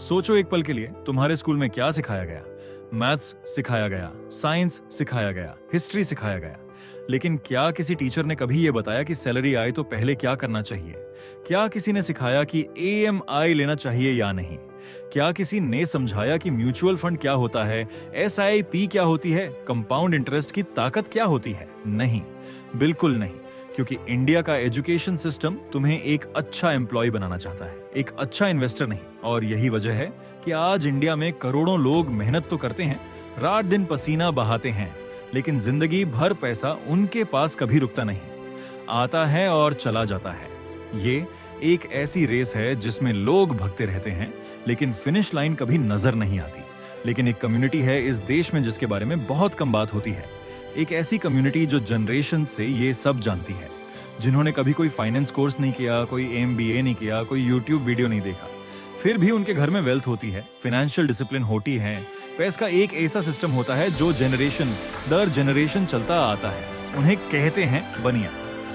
सोचो एक पल के लिए, तुम्हारे स्कूल में क्या सिखाया गया? मैथ्स सिखाया गया, साइंस सिखाया गया, हिस्ट्री सिखाया गया, लेकिन क्या किसी टीचर ने कभी यह बताया कि सैलरी आए तो पहले क्या करना चाहिए? क्या किसी ने सिखाया कि EMI लेना चाहिए या नहीं? क्या किसी ने समझाया कि म्यूचुअल फंड क्या होता है, SIP क्या होती है, कंपाउंड इंटरेस्ट की ताकत क्या होती है? नहीं, बिल्कुल नहीं, क्योंकि इंडिया का एजुकेशन सिस्टम तुम्हें एक अच्छा एम्प्लॉय बनाना चाहता है, एक अच्छा इन्वेस्टर नहीं। और यही वजह है कि आज इंडिया में करोड़ों लोग मेहनत तो करते हैं, रात दिन पसीना बहाते हैं, लेकिन जिंदगी भर पैसा उनके पास कभी रुकता नहीं, आता है और चला जाता है। ये एक ऐसी रेस है जिसमें लोग भगते रहते हैं, लेकिन फिनिश लाइन कभी नजर नहीं आती। लेकिन एक कम्युनिटी है इस देश में जिसके बारे में बहुत कम बात होती है। एक ऐसी कम्युनिटी जो जनरेशन से ये सब जानती है, जिन्होंने कभी कोई फाइनेंस कोर्स नहीं किया, कोई MBA नहीं किया, कोई यूट्यूब वीडियो नहीं देखा, फिर भी उनके घर में वेल्थ होती है, फाइनेंशियल डिसिप्लिन होती है, पैसे का एक ऐसा सिस्टम होता है जो जनरेशन दर जनरेशन चलता आता है। उन्हें कहते हैं बनिया।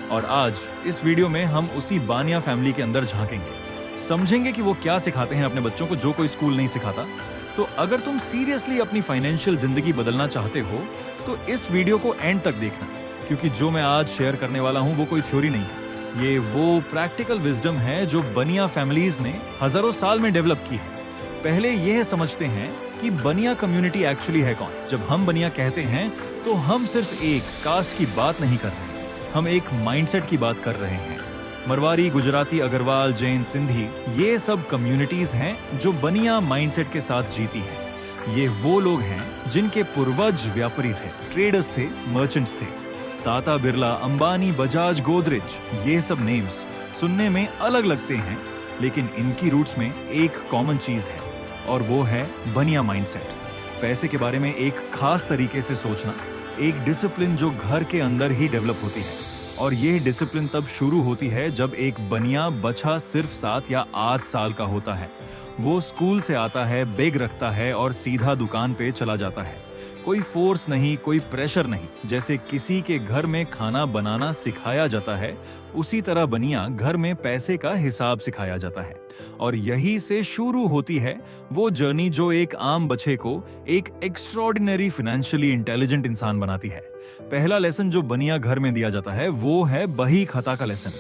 और आज इस वीडियो में हम उसी बानिया फैमिली के अंदर झांकेंगे, समझेंगे कि वो क्या सिखाते हैं अपने बच्चों को जो कोई स्कूल नहीं सिखाता। तो अगर तुम सीरियसली अपनी फाइनेंशियल जिंदगी बदलना चाहते हो तो इस वीडियो को एंड तक देखना, क्योंकि जो मैं आज शेयर करने वाला हूं वो कोई थ्योरी नहीं है, ये वो प्रैक्टिकल विजडम है जो बनिया फैमिलीज ने हजारों साल में डेवलप की है। पहले यह समझते हैं कि बनिया कम्युनिटी एक्चुअली है कौन। जब हम बनिया कहते हैं तो हम सिर्फ एक कास्ट की बात नहीं कर रहे, हम एक माइंडसेट की बात कर रहे हैं। मरवारी, गुजराती, अग्रवाल, जैन, सिंधी, ये सब कम्युनिटीज हैं जो बनिया माइंडसेट के साथ जीती हैं। ये वो लोग हैं जिनके पूर्वज व्यापारी थे, ट्रेडर्स थे, मर्चेंट्स थे। टाटा, बिरला, अंबानी, बजाज, गोदरेज, ये सब नेम्स सुनने में अलग लगते हैं, लेकिन इनकी रूट्स में एक कॉमन चीज है, और वो है बनिया माइंडसेट। पैसे के बारे में एक खास तरीके से सोचना, एक डिसिप्लिन जो घर के अंदर ही डेवलप होती है। और यह डिसिप्लिन तब शुरू होती है जब एक बनिया बच्चा सिर्फ 7 या 8 साल का होता है। वो स्कूल से आता है, बैग रखता है और सीधा दुकान पे चला जाता है। कोई फोर्स नहीं, कोई प्रेशर नहीं। जैसे किसी के घर में खाना बनाना सिखाया जाता है, उसी तरह बनिया घर में पैसे का हिसाब सिखाया जाता है। और यही से शुरू होती है वो जर्नी जो एक आम बच्चे को एक एक्स्ट्रॉर्डिनरी फाइनेंशियली इंटेलिजेंट इंसान बनाती है। पहला लेसन जो बनिया घर में दिया जाता है वो है बही खाता का लेसन।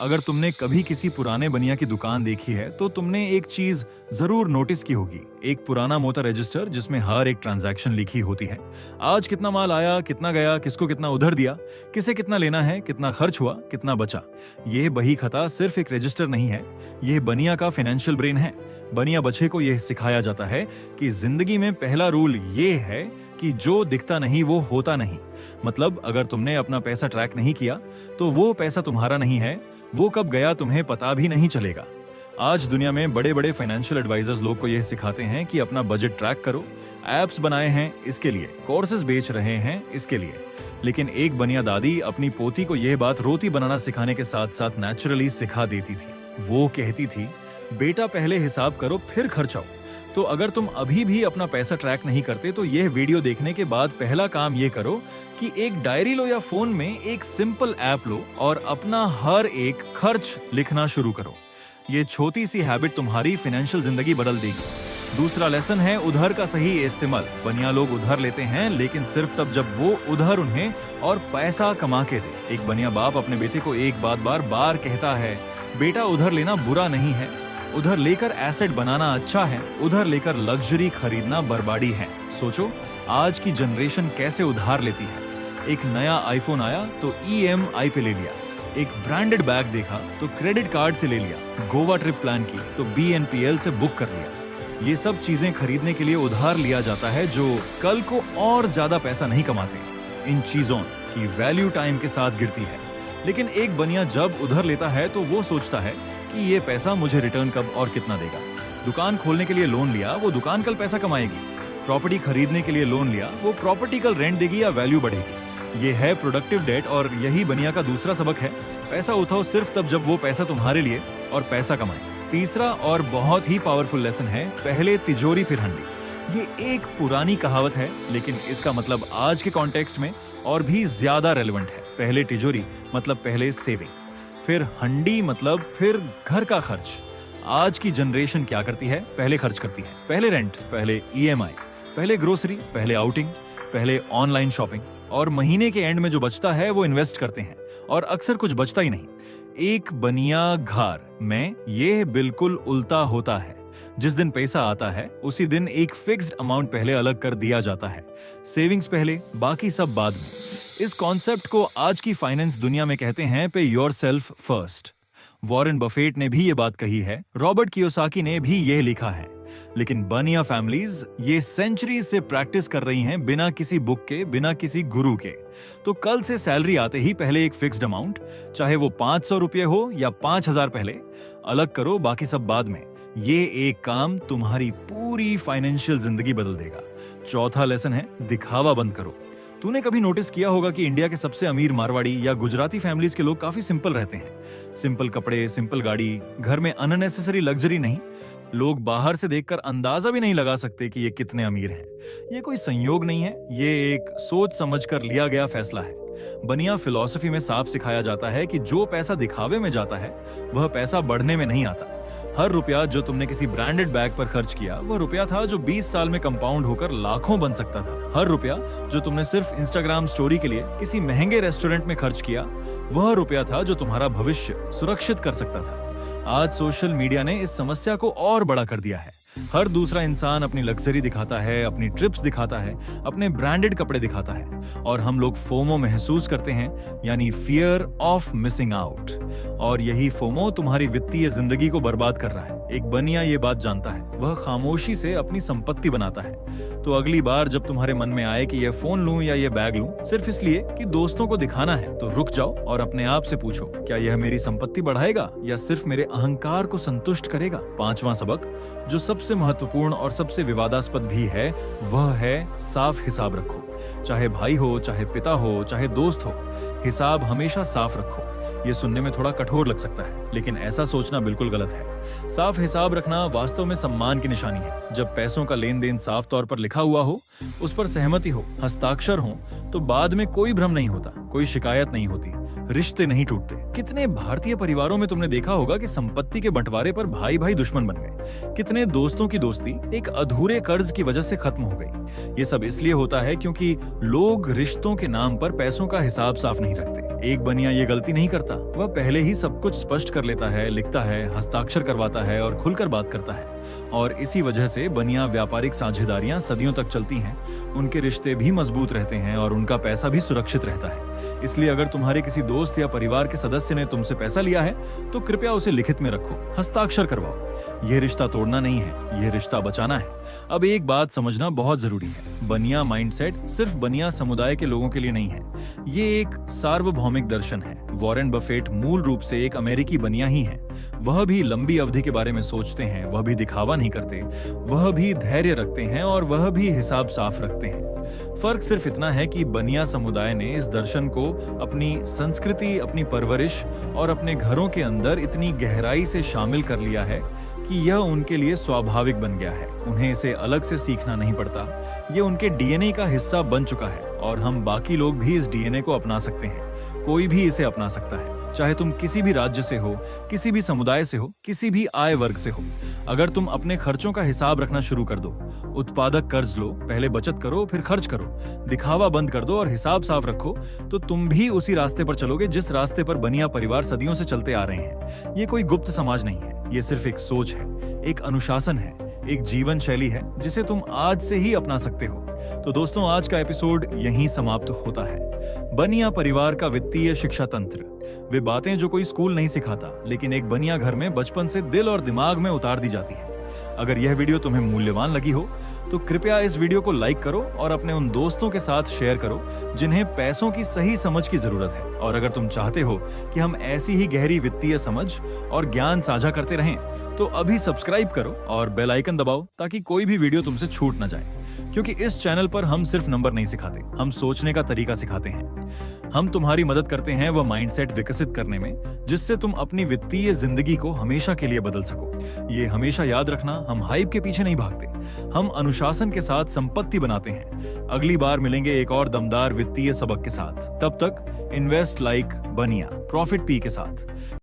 अगर तुमने कभी किसी पुराने बनिया की दुकान देखी है तो तुमने एक चीज जरूर नोटिस की होगी, एक पुराना मोटा रजिस्टर जिसमें हर एक ट्रांजैक्शन लिखी होती है। आज कितना माल आया, कितना गया, किसको कितना उधार दिया, किसे कितना लेना है, कितना खर्च हुआ, कितना बचा। यह बही खाता सिर्फ एक रजिस्टर नहीं है, यह बनिया का फाइनेंशियल ब्रेन है। बनिया बच्चे को यह सिखाया जाता है कि जिंदगी में पहला रूल ये है कि जो दिखता नहीं वो होता नहीं। मतलब अगर तुमने अपना पैसा ट्रैक नहीं किया तो वो पैसा तुम्हारा नहीं है, वो कब गया तुम्हें पता भी नहीं चलेगा। आज दुनिया में बड़े बड़े फाइनेंशियल एडवाइजर्स लोग को यह सिखाते हैं कि अपना बजट ट्रैक करो, एप्स बनाए हैं इसके लिए, कोर्सेज बेच रहे हैं इसके लिए। लेकिन एक बनिया दादी अपनी पोती को यह बात रोटी बनाना सिखाने के साथ साथ नेचुरली सिखा देती थी। वो कहती थी, बेटा पहले हिसाब करो फिर खर्चाओ। तो अगर तुम अभी भी अपना पैसा ट्रैक नहीं करते तो यह वीडियो देखने के बाद पहला काम ये करो कि एक डायरी लो या फोन में एक सिंपल ऐप लो और अपना हर एक खर्च लिखना शुरू करो। ये छोटी सी हैबिट तुम्हारी फाइनेंशियल जिंदगी बदल देगी। दूसरा लेसन है उधार का सही इस्तेमाल। बनिया लोग उधार लेते हैं, लेकिन सिर्फ तब जब वो उधार उन्हें और पैसा कमा के दे। एक बनिया बाप अपने बेटे को एक बात बार बार कहता है, बेटा उधार लेना बुरा नहीं है, उधर लेकर एसेट बनाना अच्छा है, उधर लेकर लग्जरी खरीदना बर्बादी है। सोचो आज की जनरेशन कैसे उधार लेती है। एक नया आईफोन आया तो EMI पे ले लिया, एक ब्रांडेड बैग देखा तो क्रेडिट कार्ड से ले लिया, गोवा ट्रिप प्लान की तो BNPL से बुक कर लिया। ये सब चीजें खरीदने के लिए उधार लिया जाता है जो कल को और ज्यादा पैसा नहीं कमाते। इन चीजों की वैल्यू टाइम के साथ गिरती है। लेकिन एक बनिया जब उधार लेता है तो वो सोचता है कि ये पैसा मुझे रिटर्न कब और कितना देगा। दुकान खोलने के लिए लोन लिया, वो दुकान कल पैसा कमाएगी। प्रॉपर्टी खरीदने के लिए लोन लिया, वो प्रॉपर्टी कल रेंट देगी या वैल्यू बढ़ेगी। ये है प्रोडक्टिव डेट, और यही बनिया का दूसरा सबक है, पैसा उठाओ सिर्फ तब जब वो पैसा तुम्हारे लिए और पैसा कमाए। तीसरा और बहुत ही पावरफुल लेसन है, पहले तिजोरी फिर हंडी। ये एक पुरानी कहावत है, लेकिन इसका मतलब आज के कॉन्टेक्स्ट में और भी ज्यादा रेलेवेंट है। पहले तिजोरी मतलब पहले सेविंग, फिर हंडी मतलब फिर घर का खर्च। आज की जनरेशन क्या करती है? पहले खर्च करती है, पहले रेंट, पहले ईएमआई, पहले ग्रोसरी, पहले आउटिंग, पहले ऑनलाइन शॉपिंग, और महीने के एंड में जो बचता है वो इन्वेस्ट करते हैं, और अक्सर कुछ बचता ही नहीं। एक बनिया घर में ये बिल्कुल उल्टा होता है। जिस दिन पैसा आता है उसी दिन एक फिक्स्ड अमाउंट पहले अलग कर दिया जाता है, सेविंग्स पहले, बाकी सब बाद में। इस कॉन्सेप्ट को आज की फाइनेंस दुनिया में कहते हैं पे योरसेल्फ फर्स्ट। वॉरेन बफेट ने भी ये बात कही है, रॉबर्ट कियोसाकी ने भी यह लिखा है। लेकिन बनिया फैमिलीज ये सेंचुरी से प्रैक्टिस कर रही हैं बिना किसी बुक के, बिना किसी गुरु के। तो कल से सैलरी आते ही पहले एक फिक्स्ड अमाउंट, चाहे वो 500 रुपये हो या 5000 पहले अलग करो, बाकी सब बाद में। ये एक काम तुम्हारी पूरी फाइनेंशियल जिंदगी बदल देगा। चौथा लेसन है, दिखावा बंद करो। तूने कभी नोटिस किया होगा कि इंडिया के सबसे अमीर मारवाड़ी या गुजराती फैमिलीज के लोग काफी सिंपल रहते हैं। सिंपल कपड़े, सिंपल गाड़ी, घर में अननेसेसरी लग्जरी नहीं। लोग बाहर से देखकर अंदाजा भी नहीं लगा सकते कि ये कितने अमीर हैं। ये कोई संयोग नहीं है, ये एक सोच समझकर लिया गया फैसला है। बनिया फिलॉसफी में साफ सिखाया जाता है कि जो पैसा दिखावे में जाता है वह पैसा बढ़ने में नहीं आता। हर रुपया जो तुमने किसी ब्रांडेड बैग पर खर्च किया वह रुपया था जो 20 साल में कंपाउंड होकर लाखों बन सकता था। हर रुपया जो तुमने सिर्फ इंस्टाग्राम स्टोरी के लिए किसी महंगे रेस्टोरेंट में खर्च किया वह रुपया था जो तुम्हारा भविष्य सुरक्षित कर सकता था। आज सोशल मीडिया ने इस समस्या को और बड़ा कर दिया है। हर दूसरा इंसान अपनी लग्जरी दिखाता है, अपनी ट्रिप्स दिखाता है, अपने ब्रांडेड कपड़े दिखाता है, और हम लोग फोमो महसूस करते हैं, यानी फियर ऑफ मिसिंग आउट। और यही फोमो तुम्हारी वित्तीय जिंदगी को बर्बाद कर रहा है। एक बनिया ये बात जानता है, वह खामोशी से अपनी संपत्ति बनाता है। तो अगली बार जब तुम्हारे मन में आए कि यह फोन लूं या यह बैग लूं सिर्फ इसलिए कि दोस्तों को दिखाना है, तो रुक जाओ और अपने आप से पूछो, क्या यह मेरी संपत्ति बढ़ाएगा या सिर्फ मेरे अहंकार को संतुष्ट करेगा? पांचवां सबक, जो सबसे महत्वपूर्ण और सबसे विवादास्पद भी है, वह है साफ हिसाब रखो। चाहे भाई हो, चाहे पिता हो, चाहे दोस्त हो, हिसाब हमेशा साफ रखो। ये सुनने में थोड़ा कठोर लग सकता है, लेकिन ऐसा सोचना बिल्कुल गलत है। साफ हिसाब रखना वास्तव में सम्मान की निशानी है। जब पैसों का लेन देन साफ तौर पर लिखा हुआ हो, उस पर सहमति हो, हस्ताक्षर हो, तो बाद में कोई भ्रम नहीं होता, कोई शिकायत नहीं होती, रिश्ते नहीं टूटते। कितने भारतीय परिवारों में तुमने देखा होगा कि संपत्ति के बंटवारे पर भाई भाई दुश्मन बन गए। कितने दोस्तों की दोस्ती एक अधूरे कर्ज की वजह से खत्म हो गई। ये सब इसलिए होता है क्योंकि लोग रिश्तों के नाम पर पैसों का हिसाब साफ नहीं रखते। एक बनिया ये गलती नहीं करता, वह पहले ही सब कुछ स्पष्ट कर लेता है, लिखता है, हस्ताक्षर करवाता है और खुलकर बात करता है। और इसी वजह से बनिया व्यापारिक साझेदारियां सदियों तक चलती हैं, उनके रिश्ते भी मजबूत रहते हैं और उनका पैसा भी सुरक्षित रहता है। इसलिए अगर तुम्हारे किसी दोस्त या परिवार के सदस्य ने तुमसे पैसा लिया है तो कृपया उसे लिखित में रखो, हस्ताक्षर करवाओ। यह रिश्ता तोड़ना नहीं है, यह रिश्ता बचाना है। अब एक बात समझना बहुत जरूरी है, बनिया माइंडसेट सिर्फ बनिया समुदाय के लोगों के लिए नहीं है, ये एक सार्वभौमिक दर्शन है। वॉरेन बफेट मूल रूप से एक अमेरिकी बनिया ही है। वह भी लंबी अवधि के बारे में सोचते हैं, वह भी दिखावा नहीं करते, वह भी धैर्य रखते हैं और वह भी हिसाब साफ रखते हैं। फर्क सिर्फ इतना है कि बनिया समुदाय ने इस दर्शन को अपनी संस्कृति, अपनी परवरिश और अपने घरों के अंदर इतनी गहराई से शामिल कर लिया है कि यह उनके लिए स्वाभाविक बन गया है। उन्हें इसे अलग से सीखना नहीं पड़ता, ये उनके डीएनए का हिस्सा बन चुका है और हम बाकी लोग भी इस डीएनए को अपना सकते हैं। कोई भी इसे अपना सकता है, चाहे तुम किसी भी राज्य से हो, किसी भी समुदाय से हो, किसी भी आय वर्ग से हो। अगर तुम अपने खर्चों का हिसाब रखना शुरू कर दो, उत्पादक कर्ज लो, पहले बचत करो फिर खर्च करो, दिखावा बंद कर दो और हिसाब साफ रखो, तो तुम भी उसी रास्ते पर चलोगे जिस रास्ते पर बनिया परिवार सदियों से चलते आ रहे हैं। ये कोई गुप्त समाज नहीं है, ये सिर्फ एक सोच है, एक अनुशासन है, एक जीवन शैली है जिसे तुम आज से ही अपना सकते हो। तो दोस्तों, आज का एपिसोड यहीं समाप्त होता है। बनिया परिवार का वित्तीय शिक्षा तंत्र, वे बातें जो कोई स्कूल नहीं सिखाता, लेकिन एक बनिया घर में बचपन से दिल और दिमाग में उतार दी जाती है। अगर यह वीडियो तुम्हें मूल्यवान लगी हो तो कृपया इस वीडियो को लाइक करो और अपने उन दोस्तों के साथ शेयर करो जिन्हें पैसों की सही समझ की जरूरत है। और अगर तुम चाहते हो कि हम ऐसी ही गहरी वित्तीय समझ और ज्ञान साझा करते रहें तो अभी सब्सक्राइब करो और बेल आइकन दबाओ ताकि कोई भी वीडियो तुमसे छूट ना जाए। क्योंकि इस चैनल पर हम सिर्फ नंबर नहीं सिखाते, हम सोचने का तरीका सिखाते हैं। हम तुम्हारी मदद करते हैं वह माइंडसेट विकसित करने में जिससे तुम अपनी वित्तीय जिंदगी को हमेशा के लिए बदल सको। ये हमेशा याद रखना, हम हाइप के पीछे नहीं भागते, हम अनुशासन के साथ संपत्ति बनाते हैं। अगली बार मिलेंगे एक और दमदार वित्तीय सबक के साथ। तब तक इन्वेस्ट लाइक बनिया, प्रॉफिट पी के साथ।